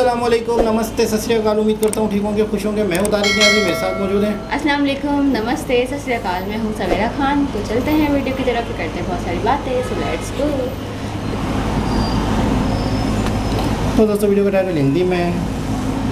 अस्सलाम वालेकुम, नमस्ते, सत श्री अकाल। उम्मीद करता हूँ ठीक होंगे, खुश होंगे। मैं हूँ तारिक नियाज़ी, मेरे साथ मौजूद हैं। अस्सलाम वालेकुम, नमस्ते, सत श्री अकाल। मैं हूँ सवेरा खान। तो चलते हैं वीडियो की तरफ, करते हैं बहुत सारी बातें। So let's go. तो दोस्तों वीडियो का टाइटल हिंदी में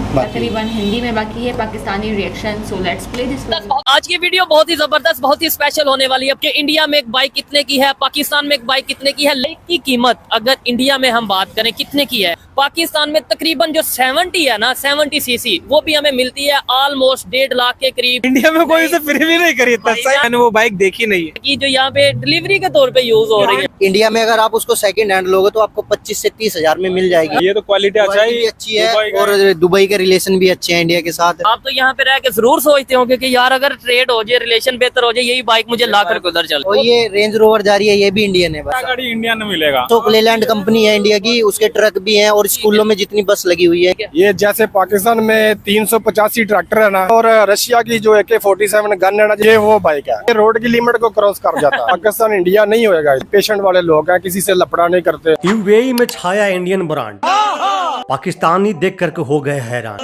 तकरीबन हिंदी में बाकी है Pakistani reaction. So let's play this. आज की वीडियो बहुत ही जबरदस्त, बहुत ही स्पेशल होने वाली है कि इंडिया में एक बाइक कितने की है, पाकिस्तान में एक बाइक कितने की है, बाइक की कीमत अगर इंडिया में हम बात करें कितने की है। पाकिस्तान में तकरीबन जो 70 है ना, 70 सीसी, वो भी हमें मिलती है ऑलमोस्ट 1.5 लाख के करीब। इंडिया में कोई उसे फ्री भी नहीं खरीदता, मैंने वो बाइक देखी नहीं है कि जो यहाँ पे डिलीवरी के तौर पे यूज हो रही है। इंडिया में अगर आप उसको सेकंड हैंड लोगे तो आपको 25 से 30 हजार में मिल जाएगी। ये तो क्वालिटी अच्छा क्वालिटी भी अच्छी है और दुबई के रिलेशन भी अच्छे हैं इंडिया के साथ। आप तो यहाँ पे रह के जरूर सोचते होंगे कि यार अगर ट्रेड हो जाए, रिलेशन बेहतर हो जाए, यही बाइक मुझे ला कर उधर चल। और ये रेंज रोवर जा रही है, ये भी इंडियन है। बस गाड़ी इंडिया में मिलेगा तो लेलैंड कंपनी है इंडिया की, उसके ट्रक भी हैं और स्कूलों में जितनी बस लगी हुई है। ये जैसे पाकिस्तान में 385 ट्रैक्टर है ना, और रशिया की जो AK-47 गन है ना, ये वो बाइक है। ये रोड की लिमिट को क्रॉस कर जाता है। पाकिस्तान इंडिया नहीं होएगा। पेशेंट वाले लोग हैं, किसी से लफड़ा नहीं करते। यूएई में छाया इंडियन ब्रांड, पाकिस्तानी देख करके हो गए हैरान।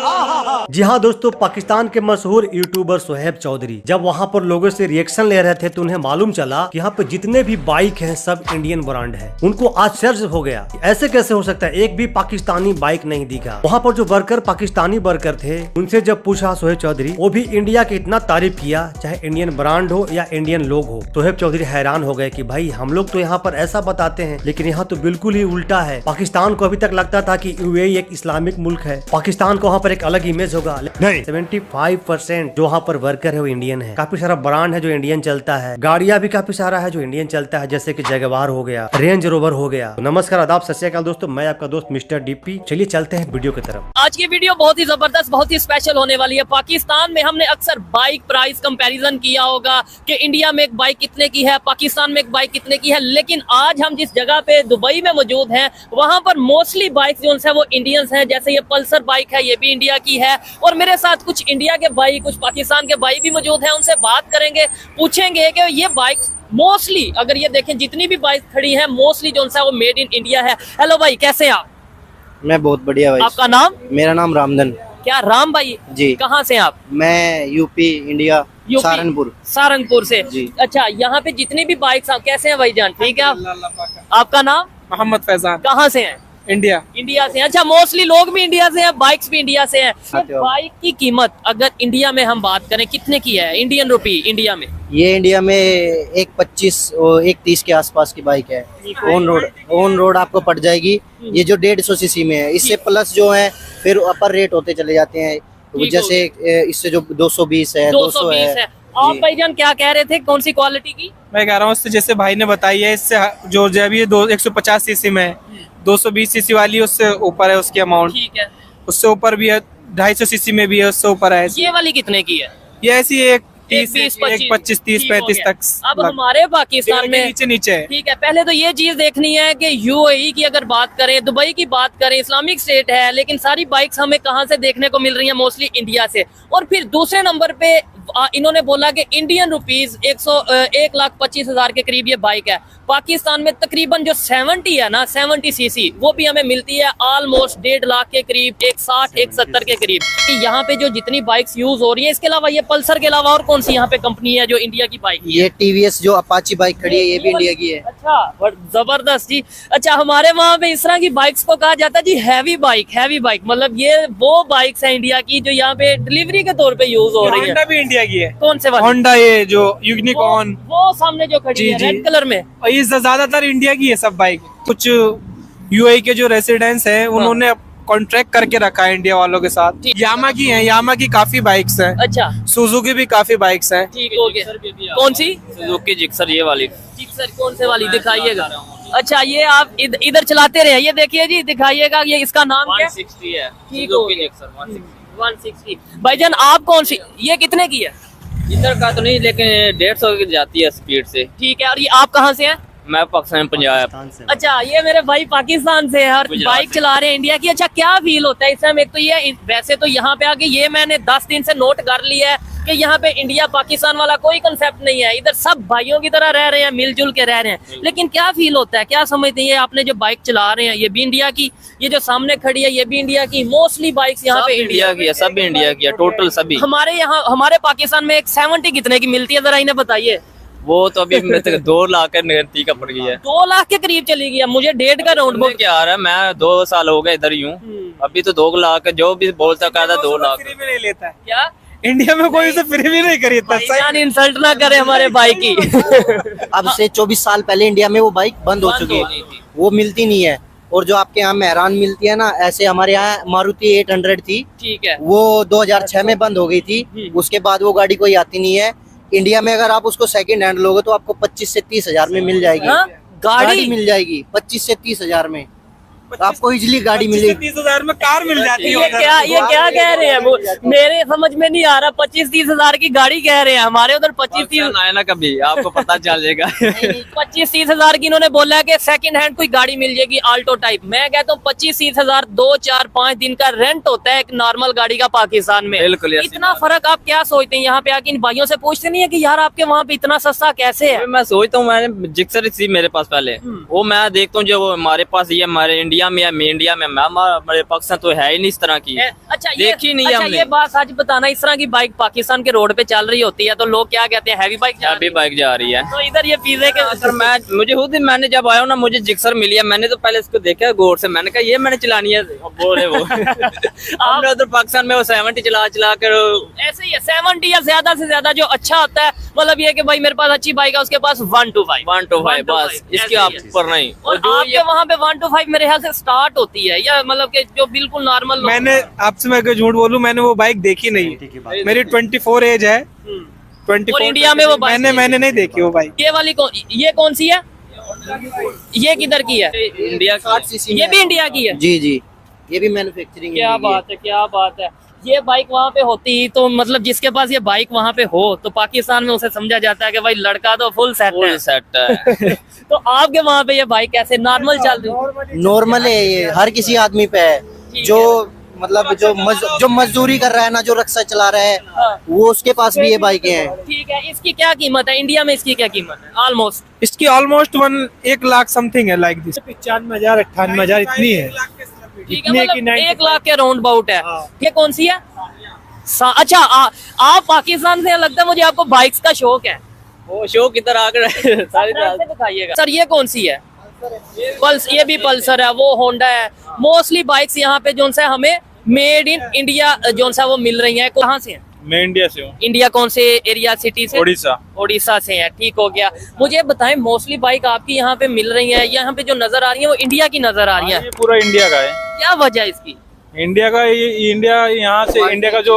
जी हाँ दोस्तों, पाकिस्तान के मशहूर यूट्यूबर सोहेब चौधरी जब वहाँ पर लोगों से रिएक्शन ले रहे थे तो उन्हें मालूम चला कि यहाँ पे जितने भी बाइक हैं सब इंडियन ब्रांड है। उनको आश्चर्य हो गया, ऐसे कैसे हो सकता है, एक भी पाकिस्तानी बाइक नहीं दिखा। वहाँ पर जो वर्कर पाकिस्तानी वर्कर थे, उनसे जब पूछा सोहेब चौधरी, वो भी इंडिया की इतना तारीफ किया, चाहे इंडियन ब्रांड हो या इंडियन लोग हो। सोहेब चौधरी हैरान हो गए कि भाई हम लोग तो यहाँ पर ऐसा बताते हैं, लेकिन यहाँ तो बिल्कुल ही उल्टा है। पाकिस्तान को अभी तक लगता था कि यूएई एक इस्लामिक मुल्क है, पाकिस्तान को वहाँ पर एक अलग इमेज होगा। नहीं, 75% जो वहाँ पर वर्कर है वो इंडियन है। काफी सारा ब्रांड है जो इंडियन चलता है, गाड़ियाँ भी काफी सारा है जो इंडियन चलता है, जैसे कि जगवार हो गया, रेंज रोवर हो गया। तो नमस्कार, आदाब, सत श्री अकाल दोस्तों, मैं आपका दोस्त मिस्टर डीपी। चलिए चलते हैं वीडियो की तरफ। आज की वीडियो बहुत ही जबरदस्त, बहुत ही स्पेशल होने वाली है। पाकिस्तान में हमने अक्सर बाइक प्राइस कंपैरिजन किया होगा कि इंडिया में एक बाइक कितने की है, पाकिस्तान में एक बाइक कितने की है, लेकिन आज हम जिस जगह पे दुबई में मौजूद हैं, वहां पर मोस्टली बाइक जो है वो इंडियंस हैं। जैसे ये पल्सर बाइक है, ये भी इंडिया की है, और मेरे साथ कुछ इंडिया के भाई, कुछ पाकिस्तान के भाई भी मौजूद हैं। उनसे बात करेंगे, पूछेंगे कि ये बाइक मोस्टली, अगर ये देखें जितनी भी बाइक खड़ी है मोस्टली जो है वो मेड इन इंडिया है। हेलो भाई, कैसे हैं आप? मैं बहुत बढ़िया भाई। आपका नाम? मेरा नाम रामधन। क्या राम भाई जी। कहाँ से हैं आप? मैं यूपी इंडिया, सहारनपुर से जी। अच्छा, यहाँ पे जितनी भी बाइक्स, कैसे हैं भाईजान? ठीक है। आपका नाम? मोहम्मद फैजान। कहाँ से हैं? इंडिया से। अच्छा, मोस्टली लोग भी इंडिया से हैं, बाइक्स भी इंडिया से हैं। तो बाइक की कीमत अगर इंडिया में हम बात करें कितने की है, इंडियन रुपी इंडिया में? ये इंडिया में 1.25 और 1.30 के आसपास की बाइक है। ऑन रोड आपको पड़ जाएगी। ये जो 150 सीसी में है, इससे प्लस जो है फिर अपर रेट होते चले जाते हैं। जैसे इससे जो 220 है, 200 है। आप भाईजान क्या कह रहे थे, कौन सी क्वालिटी की? मैं कह रहा हूँ इससे, जैसे भाई ने बताई है, इससे जो जब ये 150 सीसी में है, 220 सीसी वाली उससे ऊपर है उसकी अमाउंट। ठीक है। उससे ऊपर भी है, 250 सीसी में भी है, उससे ऊपर है। ये वाली कितने की है? ये ऐसी 25, 30, 35 तक। अब हमारे पाकिस्तान में नीचे है। ठीक है, पहले तो ये चीज देखनी है कि यूएई की अगर बात करें, दुबई की बात करें, इस्लामिक स्टेट है, लेकिन सारी बाइक्स हमें कहाँ से देखने को मिल रही है? मोस्टली इंडिया से। और फिर दूसरे नंबर पे इन्होंने बोला कि इंडियन रुपीज 1,25,000 के करीब ये बाइक है। पाकिस्तान में तकरीबन जो 70 है ना, 70 सीसी, वो भी हमें मिलती है ऑलमोस्ट 1.5 लाख के करीब, 160, 170 के करीब। यहाँ पे जो जितनी बाइक्स यूज हो रही है, इसके अलावा ये पल्सर के अलावा और कौन सी यहाँ पे कंपनी है जो इंडिया की बाइक? ये TVS जो अपाची बाइक खड़ी है, ये भी इंडिया की है। अच्छा, जबरदस्त जी। अच्छा, हमारे वहाँ पे इस तरह की बाइक्स को कहा जाता है जी हैवी बाइक, मतलब ये वो बाइक्स है इंडिया की जो यहाँ पे डिलीवरी के तौर पे यूज हो रही है। होंडा भी इंडिया की है। कौन से वाली? होंडा, ये जो यूनिकॉर्न, वो सामने जो खड़ी है रेड कलर में, और ये ज्यादातर इंडिया की है सब बाइक। कुछ यूएई के जो रेसिडेंट्स हैं, उन्होंने कॉन्ट्रैक्ट करके रखा है इंडिया वालों के साथ। यामा की है, यामा की काफी बाइक्स हैं। अच्छा, सुजुकी भी काफी बाइक्स हैं। ठीक हो गया। कौन सी? सुजुकी जिक्सर, ये वाली जिक्सर। कौन से वाली दिखाइएगा? अच्छा, ये आप इधर चलाते रहे, ये देखिए जी, दिखाइएगा। ये इसका नाम क्या? 160 है। ठीक हो गया, 160। भाईजान आप कौन सी, ये कितने की है? इधर का तो नहीं, लेकिन 150 की जाती है स्पीड से। ठीक है। और ये आप कहाँ से हैं? मैं पाकिस्तान, पंजाब। अच्छा, ये मेरे भाई पाकिस्तान से है और बाइक चला रहे हैं इंडिया की। अच्छा, क्या फील होता है इस समय? एक तो ये, वैसे तो यहाँ पे आके ये मैंने 10 दिन से नोट कर लिया है कि यहाँ पे इंडिया पाकिस्तान वाला कोई कंसेप्ट नहीं है, इधर सब भाइयों की तरह रह रहे हैं, मिलजुल के रह रहे हैं। लेकिन क्या फील होता है, क्या समझते हैं, आपने जो बाइक चला रहे हैं ये भी इंडिया की, ये जो सामने खड़ी है ये भी इंडिया की, मोस्टली बाइक्स यहाँ सब पे इंडिया की है, सब इंडिया की है, टोटल सभी। हमारे यहाँ हमारे पाकिस्तान में एक 70 कितने की मिलती है, जरा इन्हें बताइए। वो तो अभी 2 लाख नगरती का पड़ गई है। 2 लाख के करीब चली गई है। मुझे डेट का राउंड मुझे क्या आ रहा है, मैं 2 साल हो गए इधर ही हूँ, अभी तो 2 लाख जो भी बोलता कहता 2 लाख। फ्री भी नहीं लेता है क्या इंडिया में, कोई उसे फ्री भी नहीं खरीदता। भाईजान इंसल्ट ना करे हमारे बाइक की। अब से 24 साल पहले इंडिया में वो बाइक बंद हो बंद चुकी हो है, गई थी। वो मिलती नहीं है। और जो आपके यहाँ मेहरान मिलती है ना, ऐसे हमारे यहाँ मारुति 800 थी, ठीक है। वो 2006 में बंद हो गई थी। उसके बाद वो गाड़ी कोई आती नहीं है इंडिया में। अगर आप उसको सेकंड हैंड लोगे तो आपको 25 से 30 हजार में मिल जाएगी। हाँ? गाड़ी मिल जाएगी 25 से 30 हजार में, आपको इजिली गाड़ी मिलेगी। 30,000 में कार मिल जाती है। ये क्या कह रहे हैं वो, मेरे समझ में नहीं आ रहा। 25-30 हजार की गाड़ी कह रहे हैं, हमारे उधर 25-30 आए ना कभी आपको पता चल जाएगा। 25-30 हजार की इन्होंने बोला है कि सेकंड हैंड कोई गाड़ी मिल जाएगी आल्टो टाइप। मैं कहता हूँ 25-30 हजार 2-4-5 दिन का रेंट होता है एक नॉर्मल गाड़ी का पाकिस्तान में। बिल्कुल, ऐसी इतना फर्क आप क्या सोचते हैं? यहाँ पे आके इन भाइयों से पूछते नहीं है कि यार आपके वहाँ पे इतना सस्ता कैसे है? मैं सोचता हूँ, मैंने जिक्सर थी मेरे पास पहले, वो मैं देखता हूँ जो वो हमारे पास ये हमारे इंडिया में है, इंडिया में हमारे पाकिस्तान तो है ही नहीं इस तरह की। अच्छा देखी नहीं है हमने। ये बात सच बताना, इस तरह की बाइक पाकिस्तान के रोड पे चल रही होती है तो लोग क्या कहते हैं, हैवी बाइक अभी बाइक जा रही है। तो इधर ये पिज़्ज़े के सर मुझे खुद मैंने जब आया हूँ ना, मुझे जिक्सर मिली है, मैंने तो पहले इसको देखा गौर से, मैंने कहा ये मैंने चलानी है। बोल रहे वो हमने उधर पाकिस्तान में वो 70 चला कर ऐसे ही है। 70 या ज्यादा से ज्यादा जो अच्छा होता है, मतलब ये कि भाई मेरे पास अच्छी बाइक है, उसके पास 125 बस, इसके आप ऊपर नहीं। और जो आपके वहाँ पे 125 मेरे ख्याल से स्टार्ट होती है, या मतलब कि जो बिल्कुल नॉर्मल मैंने आपसे, मैं अगर झूठ बोलूं, मैंने वो बाइक देखी नहीं। मेरी 24 एज है, 24। और इंडिया में वो बाइक मैंने नहीं देखी वो बाइक। ये वाली ये कौन सी है? ये किधर की है? इंडिया का ये भी इंडिया की है। जी जी, ये भी मैन्युफैक्चरिंग। क्या बात है, क्या बात है। ये बाइक वहाँ पे होती तो मतलब जिसके पास ये बाइक वहाँ पे हो तो पाकिस्तान में उसे समझा जाता है कि भाई लड़का तो फुल सेट है। तो आपके वहाँ पे ये बाइक कैसे नॉर्मल चल रही है? नॉर्मल है ये, हर किसी आदमी पे है जो मतलब जो मजदूरी कर रहा है ना, जो रिक्शा चला रहा है, वो उसके पास भी ये बाइकें हैं। ठीक है, इसकी क्या कीमत है इंडिया में? इसकी क्या कीमत है? ऑलमोस्ट इसकी ऑलमोस्ट 1 लाख समथिंग है, लाइक दिस। 95,000 98,000 इतनी है। ठीक है, मतलब 1 लाख के राउंड अबाउट है। ये कौन सी है? अच्छा आप पाकिस्तान से, लगता है मुझे आपको बाइक्स का शौक है। वो शो किधर आकर सारी दिखाइएगा सर। ये कौन सी है? पल्स, ये भी पल्सर है, वो होंडा है। मोस्टली बाइक्स यहाँ पे जो सा हमें मेड इन इंडिया जो सा वो मिल रही है। कहाँ से है? मैं इंडिया से हूँ। इंडिया कौन से एरिया, सिटी से? उड़ीसा से है। ठीक हो गया। मुझे बताएं, मोस्टली बाइक आपकी यहाँ पे मिल रही है, यहाँ पे जो नजर आ रही है वो इंडिया की नजर आ रही है? ये पूरा इंडिया का है। क्या वजह है इसकी? इंडिया का, ये इंडिया यहाँ से इंडिया का जो,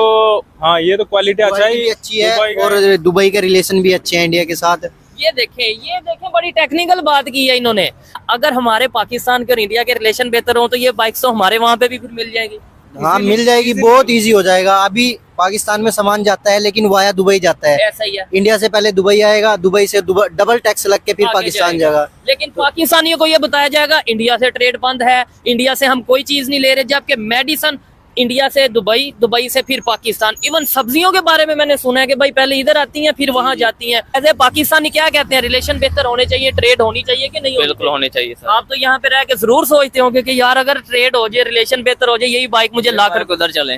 हाँ ये तो क्वालिटी अच्छा है, अच्छी है। और दुबई के रिलेशन भी अच्छे हैं इंडिया के साथ। ये देखें बड़ी टेक्निकल बात की है इन्होंने। अगर हमारे पाकिस्तान के और इंडिया के रिलेशन बेहतर हो तो ये बाइक्स तो हमारे वहाँ पे भी फिर मिल जाएगी। हाँ मिल जाएगी, बहुत इजी हो जाएगा। अभी पाकिस्तान में सामान जाता है लेकिन वाया दुबई जाता है। ऐसा ही है। इंडिया से पहले दुबई आएगा, दुबई से डबल टैक्स लग के फिर पाकिस्तान जाएगा। लेकिन पाकिस्तानियों को ये बताया जाएगा इंडिया से ट्रेड बंद है, इंडिया से हम कोई चीज नहीं ले रहे, जबकि मेडिसन इंडिया से दुबई, दुबई से फिर पाकिस्तान। इवन सब्जियों के बारे में मैंने सुना है कि भाई पहले इधर आती हैं फिर वहां जाती हैं। ऐसे पाकिस्तानी क्या कहते हैं, रिलेशन बेहतर होने चाहिए, ट्रेड होनी चाहिए कि नहीं? बिल्कुल होने चाहिए सर। आप तो यहाँ पे रह के जरूर सोचते होंगे कि यार अगर ट्रेड हो जाए, रिलेशन बेहतर हो जाए, यही बाइक मुझे ला कर उधर चले,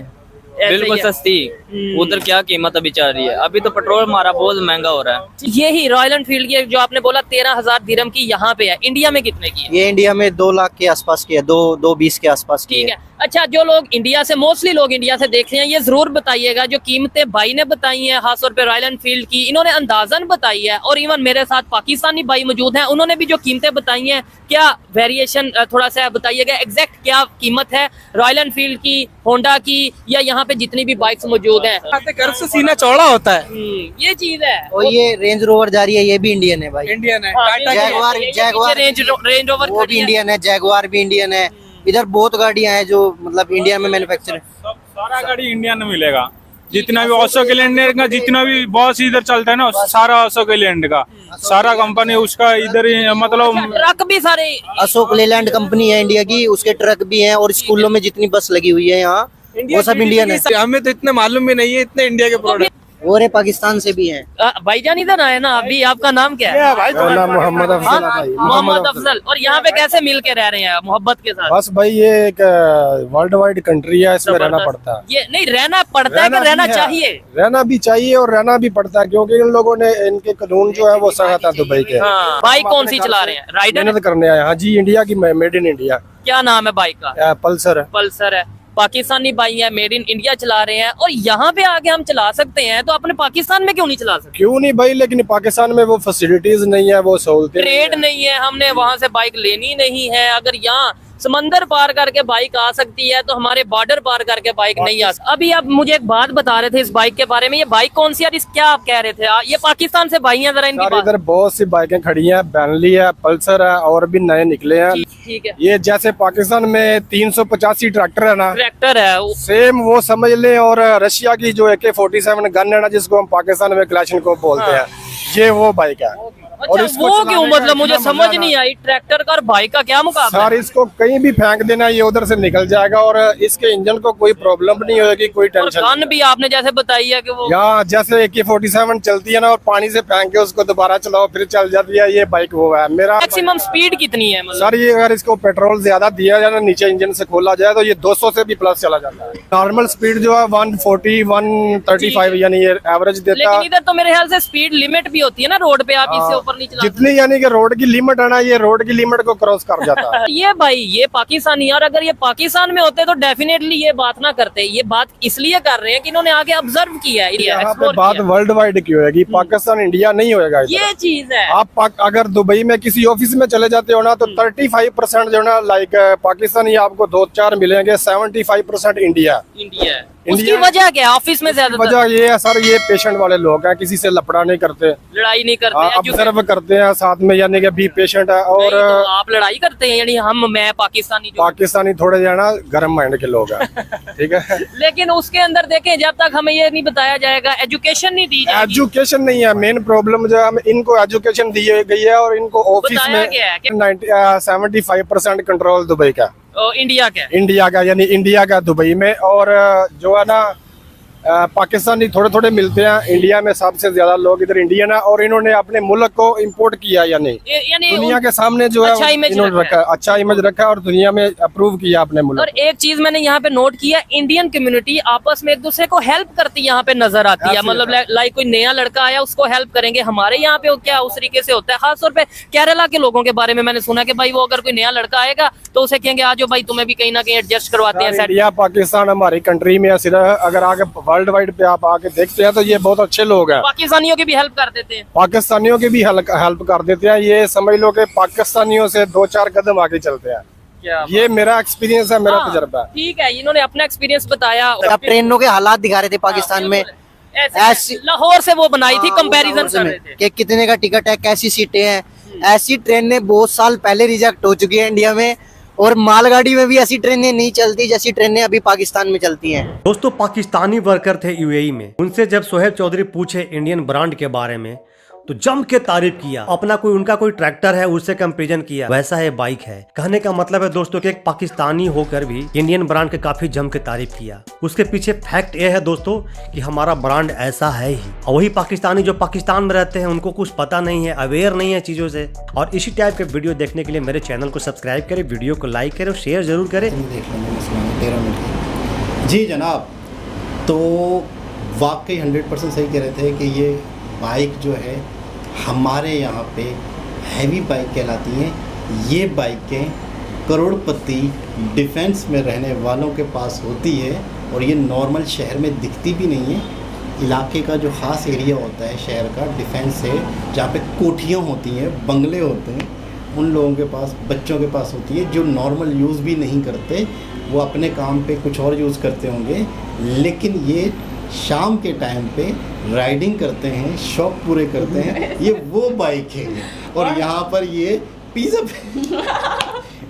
बिल्कुल सस्ती। उधर क्या कीमत अभी चल रही है? अभी तो पेट्रोल हमारा बहुत महंगा हो रहा है। यही रॉयल एनफील्ड की जो आपने बोला 13,000 दिरहम की यहाँ पे है, इंडिया में कितने की है? ये इंडिया में 2 लाख के आसपास की है, 220 के आसपास की ठीक है। अच्छा, जो लोग इंडिया से, मोस्टली लोग इंडिया से देख रहे हैं, ये जरूर बताइएगा जो कीमतें भाई ने बताई हैं, खासतौर पे रॉयल एनफील्ड की, इन्होंने अंदाजन बताई है। और इवन मेरे साथ पाकिस्तानी भाई मौजूद हैं, उन्होंने भी जो कीमतें बताई हैं, क्या वेरिएशन थोड़ा सा बताइएगा, एग्जैक्ट क्या कीमत है रॉयल एनफील्ड की, होंडा की, या यहाँ पे जितनी भी बाइक्स मौजूद हैं? घर से सीना चौड़ा होता है, ये चीज है। और ये रेंज रोवर जा रही है, ये भी इंडियन है भाई। इंडियन है। जैगवार रेंज रोवर वो भी इंडियन है, जैगवार भी इंडियन है। इधर बहुत गाड़ियां हैं जो मतलब इंडिया में मैन्युफैक्चर है। सारा गाड़ी इंडिया में मिलेगा, जितना भी अशोक लेलैंड का जितना भी बॉस इधर चलता है ना, सारा अशोक लेलैंड का सारा कंपनी उसका इधर ही, मतलब ट्रक भी सारे अशोक लेलैंड कंपनी है इंडिया की, उसके ट्रक भी हैं। और स्कूलों में जितनी बस लगी हुई है यहाँ, वो सब इंडियन है। हमें तो इतने मालूम भी नहीं है, इतने इंडिया के प्रोडक्ट। और ये पाकिस्तान से भी हैं। भाईजान इधर आए ना अभी, आपका नाम क्या है? मेरा नाम मोहम्मद अफजल है भाई। मोहम्मद अफजल। और यहाँ पे कैसे मिल के रह रहे हैं मोहब्बत के साथ? बस भाई ये एक वर्ल्ड वाइड कंट्री है, इसमें रहना पड़ता है। ये नहीं रहना पड़ता है कि रहना चाहिए? रहना भी चाहिए और रहना भी पड़ता है, क्योंकि इन लोगों ने इनके कानून जो है वो सख्त है दुबई के। बाइक कौन सी चला रहे हैं? राइडर मेहनत करने आए। हाँ जी, इंडिया की, मेड इन इंडिया। क्या नाम है बाइक का? पल्सर। पल्सर है, पाकिस्तानी बाइक है, मेड इन इंडिया चला रहे हैं। और यहाँ पे आके हम चला सकते हैं, तो अपने पाकिस्तान में क्यों नहीं चला सकते? क्यों नहीं भाई, लेकिन पाकिस्तान में वो फैसिलिटीज नहीं है, वो सहूलतें ट्रेड नहीं है, हमने वहाँ से बाइक लेनी नहीं है। अगर यहाँ समंदर पार करके बाइक आ सकती है तो हमारे बॉर्डर पार करके बाइक नहीं आ सकती। अभी आप मुझे एक बात बता रहे थे इस बाइक के बारे में, ये बाइक कौन सी है? क्या आप कह रहे थे? ये पाकिस्तान से भाई हैं, जरा इनकी बात। इधर बहुत सी बाइकें खड़ी हैं, बेंटली है, पल्सर है, और भी नए निकले हैं। ठीक है, ये जैसे पाकिस्तान में 385 ट्रैक्टर है ना, ट्रैक्टर है सेम वो समझ लें। और रशिया की जो AK-47 गन है ना, जिसको हम पाकिस्तान में क्लैशनकोव बोलते हैं, ये वो बाइक है। अच्छा, वो क्यों? मतलब मुझे समझ नहीं आई, ट्रैक्टर का और बाइक का क्या मुकाबला? सर इसको कहीं भी फेंक देना, ये उधर से निकल जाएगा और इसके इंजन को कोई प्रॉब्लम नहीं होगी, कोई टेंशन गन भी आपने जैसे बताई है कि वो यहाँ जैसे AK-47 चलती है ना, और पानी से फेंक के उसको दोबारा चलाओ फिर चल जाती है, ये बाइक वो है। मेरा मैक्सिमम स्पीड कितनी है? मतलब सर ये अगर इसको पेट्रोल ज्यादा दिया जाए ना, नीचे इंजन से खोला जाए, तो ये 200 से भी प्लस चला जाता है। नॉर्मल स्पीड जो है 140, 135 यानी ये एवरेज देता लेकिन है। इधर तो मेरे ख्याल से स्पीड लिमिट भी होती है ना रोड पे, आप इससे ऊपर नहीं चला जितनी यानी कि रोड की लिमिट है ना, ये रोड की लिमिट को क्रॉस कर जाता है। ये भाई ये पाकिस्तानी, और अगर ये पाकिस्तान में होते तो डेफिनेटली ये बात ना करते। ये बात इसलिए कर रहे हैं कि इन्होंने आगे ऑब्जर्व किया है, यहाँ पे एक्सप्लोर बात किया। वर्ल्ड वाइड की होगी, पाकिस्तान इंडिया नहीं होएगा इधर। ये चीज है। आप अगर दुबई में किसी ऑफिस में चले जाते हो ना, तो 35% जो ना लाइक पाकिस्तानी आपको 2-4 मिलेंगे, 75% इंडिया। इंडिया है। उसकी वजह क्या है? ऑफिस में ज्यादा वजह ये है सर, ये पेशेंट वाले लोग हैं, किसी से लफड़ा नहीं करते, लड़ाई नहीं करते, ऑब्जर्व करते हैं साथ में, यानी कि भी पेशेंट है। और तो आप लड़ाई करते हैं, यानी मैं पाकिस्तानी पाकिस्तानी थोड़े जो है ना गर्म माइंड के लोग हैं, ठीक है। लेकिन उसके अंदर देखें, जब तक हमें ये नहीं बताया जाएगा, एजुकेशन नहीं दी जाएगी। एजुकेशन नहीं है मेन प्रॉब्लम, जो है इनको एजुकेशन दी गई है और इनको ऑफिस में 75% कंट्रोल दुबई का, इंडिया का यानी इंडिया का दुबई में। और जो है ना पाकिस्तानी थोड़े थोड़े मिलते हैं, इंडिया में सबसे ज्यादा लोग इधर इंडियन है, और इन्होंने अपने मुल्क को इम्पोर्ट किया, यानी दुनिया के सामने जो है इन्होंने रखा, अच्छा इमेज रखा और दुनिया में अप्रूव किया अपने मुल्क। और एक चीज मैंने यहाँ पे नोट किया, इंडियन कम्युनिटी आपस में एक दूसरे को हेल्प करती यहाँ पे नजर आती है। मतलब लाइक कोई नया लड़का आया, उसको हेल्प करेंगे। हमारे यहाँ पे क्या उस तरीके से होता है? खासतौर पे केरला के लोगों के बारे में मैंने सुना कि भाई वो अगर कोई नया लड़का आएगा तो उसे कहेंगे आ जाओ भाई, तुम्हें भी कहीं ना कहीं एडजस्ट करवाते हैं। इंडिया पाकिस्तान हमारी कंट्री में सिर्फ, अगर आगे वर्ल्ड वाइड पे आप आके देखते हैं तो ये बहुत अच्छे लोग हैं। पाकिस्तानियों की भी हेल्प कर देते हैं, पाकिस्तानियों की भी हेल्प कर देते हैं। ये समझ लो कि पाकिस्तानियों से 2-4 कदम आगे चलते हैं। ये मेरा एक्सपीरियंस है, मेरा तजर्बा है। ठीक है, इन्होंने अपना एक्सपीरियंस बताया। आप ट्रेनों के हालात दिखा रहे थे पाकिस्तान में, ऐसी लाहौर से वो बनाई थी, कंपैरिजन कर रहे थे कि कितने का टिकट है, कैसी सीटें हैं। ऐसी ट्रेनें बहुत साल पहले रिजेक्ट हो चुकी है इंडिया में, और मालगाड़ी में भी ऐसी ट्रेनें नहीं चलती जैसी ट्रेनें अभी पाकिस्तान में चलती हैं। दोस्तों पाकिस्तानी वर्कर थे यूएई में, उनसे जब सोहेब चौधरी पूछे इंडियन ब्रांड के बारे में तो जम के तारीफ किया। अपना उनका कोई ट्रैक्टर है उससे कंपैरिजन किया, वैसा है बाइक है। कहने का मतलब है दोस्तों कि एक पाकिस्तानी होकर भी इंडियन ब्रांड के काफी जम के तारीफ किया। उसके पीछे फैक्ट ये है दोस्तों कि हमारा ब्रांड ऐसा है ही। और वही पाकिस्तानी जो पाकिस्तान में रहते हैं उनको कुछ पता नहीं है, अवेयर नहीं है चीजों से। और इसी टाइप के वीडियो देखने के लिए मेरे चैनल को सब्सक्राइब करें, वीडियो को लाइक करें और शेयर जरूर करें। जी जनाब, तो वाकई 100% सही कह रहे थे कि ये बाइक जो है हमारे यहाँ पे हैवी बाइक कहलाती हैं। ये बाइकें करोड़पति डिफेंस में रहने वालों के पास होती है, और ये नॉर्मल शहर में दिखती भी नहीं है। इलाके का जो ख़ास एरिया होता है शहर का, डिफेंस है, जहाँ पे कोठियाँ होती हैं, बंगले होते हैं, उन लोगों के पास, बच्चों के पास होती है, जो नॉर्मल यूज़ भी नहीं करते। वो अपने काम पे कुछ और यूज़ करते होंगे, लेकिन ये शाम के टाइम पे राइडिंग करते हैं, शौक पूरे करते हैं। ये वो बाइक है। और यहाँ पर ये पिज़्ज़ा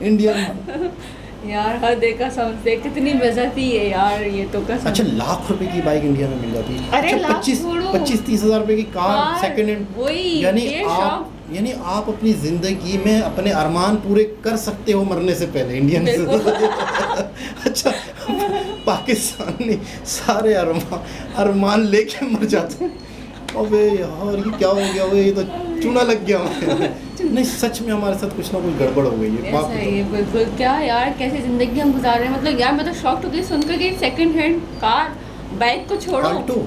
इंडियन यार हर देखा समझते कितनी बेइज्जती है यार, ये तो कसम। अच्छा, लाख रुपए की बाइक इंडिया में मिल जाती है। अरे अच्छा, 25-30 हज़ार रुपए की कार सेकंड हैंड, वही यानी आप अपनी जिंदगी में अपने अरमान पूरे कर सकते हो मरने से पहले इंडियन से। अच्छा, पाकिस्तान ने सारे अरमान लेके मर जाते हैं। अबे यार ये क्या हो गया, ये तो चूना लग गया नहीं सच में हमारे साथ कुछ ना कुछ गड़बड़ हो गई है। ऐसा ही है बिल्कुल। क्या यार कैसी जिंदगी हम गुजार रहे हैं, मतलब यार मैं तो शॉक्ड हो गई सुनकर कि सेकंड हैंड कार बाइक को छोड़ो। फालतू।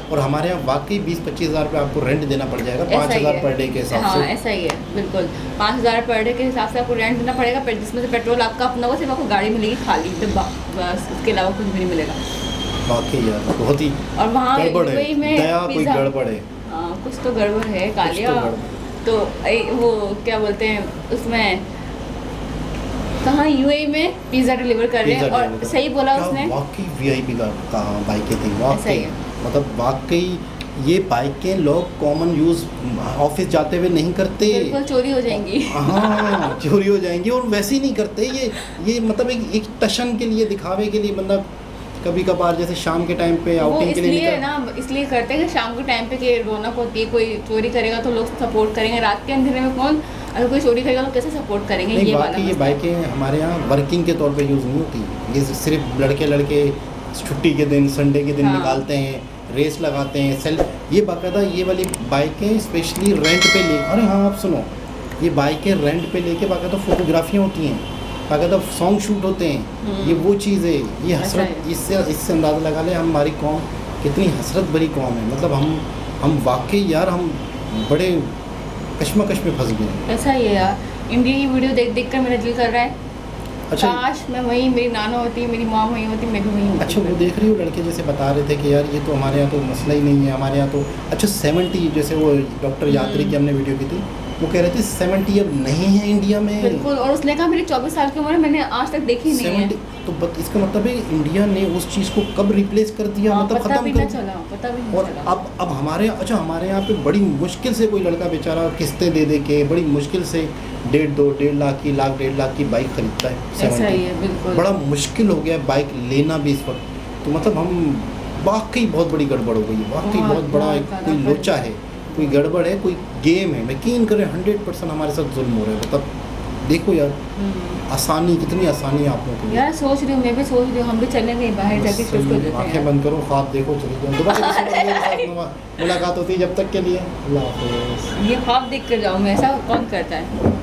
और हमारे यहाँ वाकई 20-25 हज़ार रुपये आपको रेंट देना पड़ जाएगा, ऐसा ही 5,000 है। पर डे के हिसाब हाँ से। ऐसा ही है बिल्कुल, 5,000 पर डे के हिसाब से आपको रेंट देना पड़ेगा, फिर जिसमें से पेट्रोल आपका अपना होगा, सिर्फ आपको गाड़ी मिलेगी खाली डिब्बा, बस उसके अलावा कुछ भी नहीं मिलेगा। वाकई यार बहुत ही और वहाँ गड़बड़ है, UAE में दया कोई पिज़्ज़ा- गड़बड़ है। हाँ कुछ तो गड़बड़ है कालिया। गड़बड़। तो वो क्या बोलते हैं उसमें, कहाँ UAE में पिज़्ज़ा डिलीवर कर रहे हैं, पिज़्ज़ा और डिलीवर कर- सही बोला क्या उसने। वाकई VIP का कहाँ बाइकें थी ऐसा ही वाकई, है। मतलब वाकई ये बाइकें लोग कॉमन यूज़ ऑफिस जाते हुए नहीं करते। बिल्कुल चोरी हो जाएंगी। हाँ चोरी हो जाएंगी, और वैसे ही नहीं करते ये मतलब एक टशन के लिए, दिखावे के लिए बंदा कभी कभार जैसे शाम के टाइम पे वो आउटिंग के लिए इसलिए निकल। ना, इसलिए करते हैं कि शाम के टाइम पे कि रौनक होती है, कोई चोरी करेगा तो लोग सपोर्ट करेंगे, रात के अंधेरे में कौन, अगर कोई चोरी करेगा तो कैसे सपोर्ट करेंगे। नहीं ये वाला बाकी ये मसला। बाइकें हमारे यहाँ वर्किंग के तौर पे यूज़ नहीं होती, ये सिर्फ लड़के छुट्टी के दिन, संडे के दिन हाँ। निकालते हैं, रेस लगाते हैं, ये बाकायदा ये वाली बाइकें स्पेशली रेंट पे ले। अरे हाँ आप सुनो, ये बाइकें रेंट पे लेके बाकायदा फोटोग्राफियाँ होती हैं, बाकायदा सॉन्ग शूट होते हैं। ये वो चीज़ है, ये ऐसा हसरत, है। इससे अंदाज़ा लगा ले हमारी कौम कितनी हसरत भरी कौम है। मतलब हम वाकई यार हम बड़े कश्मकश में फंस गए हैं। ऐसा ही है यार, इंडिया की वीडियो देख कर मेरा दिल कर रहा है अच्छा काश मैं वहीं, मेरी नाना होती, मेरी माँ वहीं होती, मैं भी वहीं होती। अच्छा वो देख रही हो लड़के जैसे बता रहे थे कि यार ये तो हमारे यहाँ तो मसला ही नहीं है, हमारे यहाँ तो अच्छा 70 जैसे वो डॉक्टर यात्री की हमने वीडियो की थी, वो कह रहे थे 70 अब नहीं है इंडिया में। बिल्कुल, और उसने कहा मेरी 24 साल की उम्र है, मैंने आज तक देखी नहीं है। 70 तो इसका मतलब है इंडिया ने उस चीज़ को कब रिप्लेस कर दिया, हाँ, मतलब पता भी खत्म ना कर। चला, पता भी नहीं और चला। अब हमारे अच्छा हमारे यहाँ पे बड़ी मुश्किल से कोई लड़का बेचारा किस्तें दे के बड़ी मुश्किल से 1.5 लाख की 1.5 लाख की बाइक खरीदता है। ऐसा ही 70 है बिल्कुल। बड़ा मुश्किल हो गया बाइक लेना भी इस वक्त। तो मतलब हम वाकई बहुत बड़ी गड़बड़ हो गई है, वाकई बहुत बड़ा बहुत एक ज़्यादा कोई बड़ी। लोचा है, कोई गड़बड़ है, कोई गेम है। यकीन करें 100% हमारे साथ जुल्म हो रहा है। मतलब देखो यार आसानी, कितनी आसानी है आप लोगों के लिए। यार सोच रही हूँ, मैं भी सोच रही हूँ हम भी चलें कहीं बाहर जाके बस शिफ्ट हो जाते आंखें हैं। बंद करो, ख्वाब देखो, चले जाओ दोबारा किसी बंदे के साथ मुलाकात होती है। जब तक के लिए अल्लाह हाफ़िज़। ये ख्वाब देख कर जाऊँ मैं, ऐसा कौन करता है।